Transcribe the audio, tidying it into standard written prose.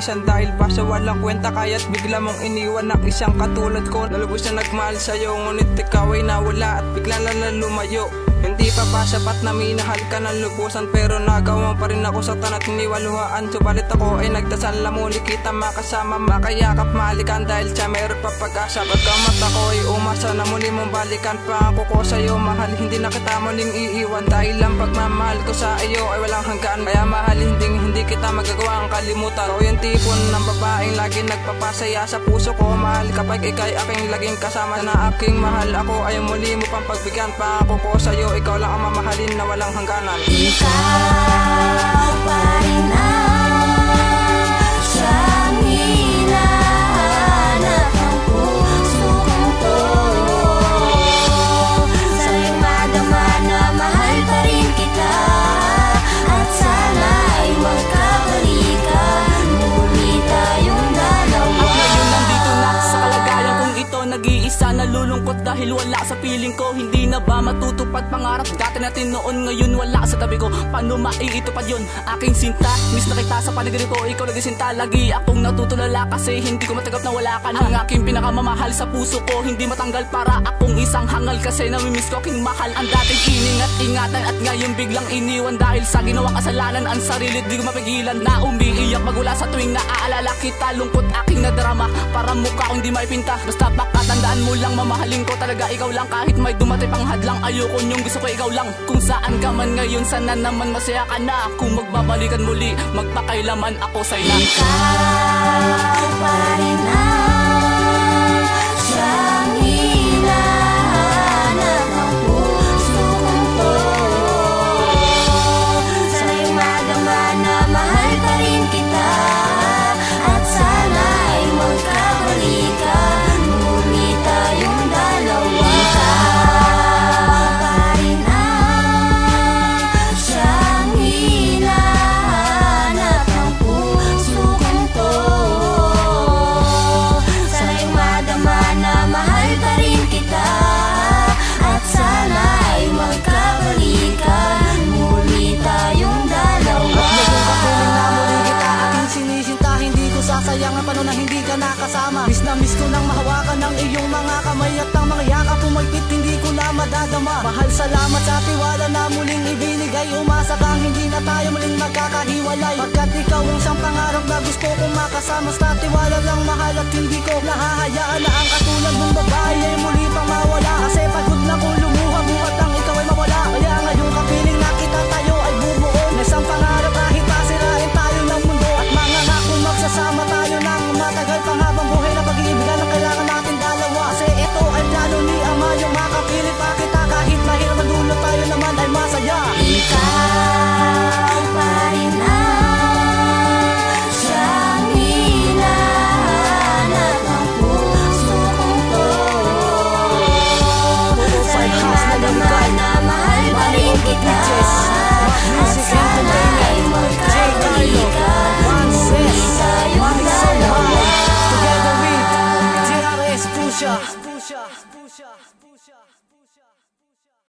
minsan dahil ba sa walang kwenta, kaya't bigla mong iniwan ng isang katulad ko. Nalubos na nagmahal sa'yo, ngunit ikaw ay nawala at bigla na lumayo. Hindi pa ba sapat na minahal ka ng lubusan, pero nagawa pa rin ako sa tanat niwaluhaan. Subalit ako ay nagdasal na muli kita makasama, makayakap malikan dahil siya meron pa pag-asa. Pagkamat ako ay umasa na muli mong balikan. Pangako ko sa'yo mahal, hindi na kita muling iiwan, dahil lang pagmamahal ko sa iyo ay walang hanggan. Kaya mahal, hindi kita magagawa ang kalimutan. O yung tipon ng babaeng lagi nagpapasaya sa puso ko, mahal kapag ika'y aking laging kasama. Na aking mahal ako ay muli mo pang pagbigyan. Pangako ko sa'yo, ikaw lang ang mamahalin na walang hangganan. Ikaw pa rin ang siyang hinahanap ng puso kong to. Sa'yo'y madama na mahal pa rin kita, at sana ay magkabalikan muli tayong dalawa. At ngayon nandito na sa kalagayan kong ito, nag-iisa, nalulungkot dahil wala sa piling ko. Hindi na ba matutupad pangarap dati natin noon, ngayon wala sa tabi ko? Paano maiitupad yun? Aking sinta, miss na kita sa panaginip ko, ikaw nagisinta. Lagi akong natutulala kasi hindi ko matagap na wala ka na. Ang aking pinakamamahal sa puso ko, hindi matanggal, para akong isang hangal kasi namimiss ko aking mahal. Ang dating iningat-ingatan at ngayon biglang iniwan dahil sa ginawa kasalanan. Ang sarili di ko mapigilan na umiiyak magula sa tuwing naaalala kita. Lungkot aking nadrama, para mukha ko hindi maipinta. Basta pakatandaan mo lang, mamahalin ko talaga ikaw lang. Kahit may dumatay pang hadlang, ayoko niyong gusto ko ikaw lang. Kung saan ka man ngayon, sana naman masaya ka na. Kung magbabalikan muli, magpakailaman ako sa'yo na. Ikaw pa rin ang siyang hinahanap ng puso kong to. Sa'yo'y madama na mahal pa rin kita, at sana ay magkabalikan muli tayong dalawa. Ikaw pa rin ang siyang hinahanap ng puso kong to. Sa'yo'y madama na mahal pa rin kita, at sana ay magkabalikan muli tayong dalawa. At ngayon kapiling na muli kita aking sinisinta, hindi ko sasayang ang panahon na hindi ka nakasama. Miss na miss ko nang mahawakan ng iyong mga kamay, at ang mga yakap pumagpit hindi ko na madadama. Mahal, salamat sa tiwala na muling ibinigay. Umasa kang hindi na tayo muling magkakahiwalay, pagkat ikaw ang isang pangarap na gusto kong makasama. Sa tiwala lang mahal, at hindi ko nahahayaan na ang katulad mong babae ay muli pang mawala. Kasi pagod na kong lumuha, buhat ang ikaw ay mawala. Kaya ngayon kapiling na kita, tayo ay bumuo na isang pangarap, kahit pasirain tayo ng mundo. At mangangakong magsasama tayo ng matagal pang habang buhay na pag-iibigan ang kailangan natin dalawa. Kasi ito ay plano ni Ama, yung makapiling pa kita kahit mahirap ang dulo, tayo naman ay masaya. Ikaw pa rin ang siyang hinahanap ng puso kong to. Sa'yo'y madama na mahal pa rin kita, at sana ay magkabalikan muli tayong dalawa. Together with DRS Pusha.